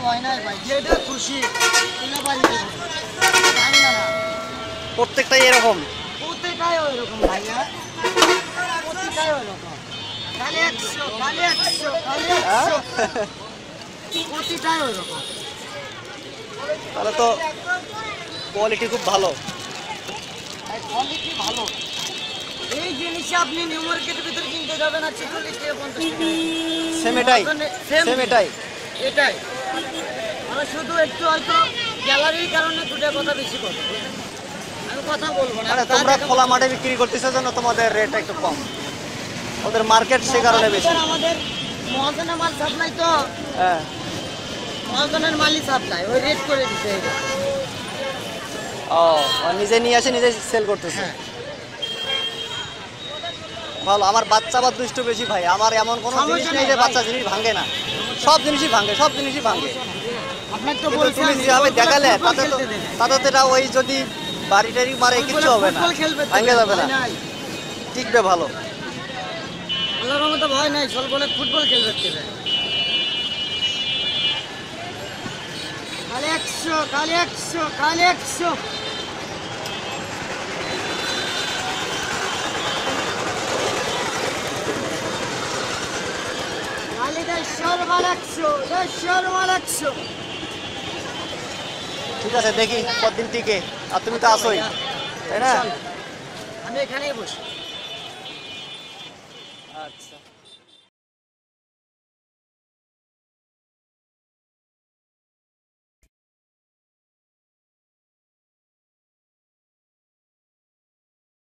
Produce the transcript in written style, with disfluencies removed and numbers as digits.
ভয় নাই ভাই, যেটা খুশি তুলে বাড়ি দেবো, ভাঙি না। প্রত্যেকটাই এরকম? প্রত্যেকটাই ওইরকম ভাইয়া, প্রত্যেকটাই ওইরকম। খালি 100, খালি 100, খালি 100, প্রতিটাই ওইরকম। তাহলে তো কোয়ালিটি খুব ভালো। কোয়ালিটি ভালো। এই জিনিস আপনি নিউ মার্কেটের ভিতরে কিনতে যাবেন আর 40 টাকা 50 টাকা। সেম এটাই? সেম এটাই? এটাই। আমরা শুধু একটু হয়তো গ্যালারির কারণে দুটো কথা বেশি বলবো, আমি কথা বলবো না। মানে তোমরা খোলা মাঠে বিক্রি করতেছো জন্য তোমাদের রেট একটু কম, ওদের মার্কেট সে কারণে বেশি। আমাদের মহাজনের মাল সাপ্লাই তো, হ্যাঁ, মহাজনের মালই সাপ্লাই, ওই রেট করে দিতে হবে। ও নিজে নিয়ে আসে নিজে সেল করতেছে। হ্যাঁ ভালো। আমার বাচ্চা বা দুষ্ট বেশি ভাই, আমার এমন কোনো জিনিস নেই যে বাচ্চা জিনিস ভাঙে না, সব জিনিসই ভাঙে, সব জিনিসই ভাঙে। আপনার তো কিন্তু বলছি তুমি আমি, যেভাবে ফুটবল দেখালে তাতে তো খেলতে দেবে। তাতে তো এটা ওই যদি বাড়ি টাড়ি মারে কিচ্ছু হবে না, ফুটবল খেলবে তো, ভাঙে যাবে না, ভয় নাই। টিকবে ভালো। আল্লাহর রহমতে ভয় নাই, চল বলে ফুটবল খেলবে দেবে। খালি 100, খালি 100, খালি 100। খালি 150 মাল 100, 150 মাল 100। ঠিক আছে, দেখি কতদিন টিকে। আর তুমি তো আসোই, তাই না? আমি এখানেই বসি। আচ্ছা।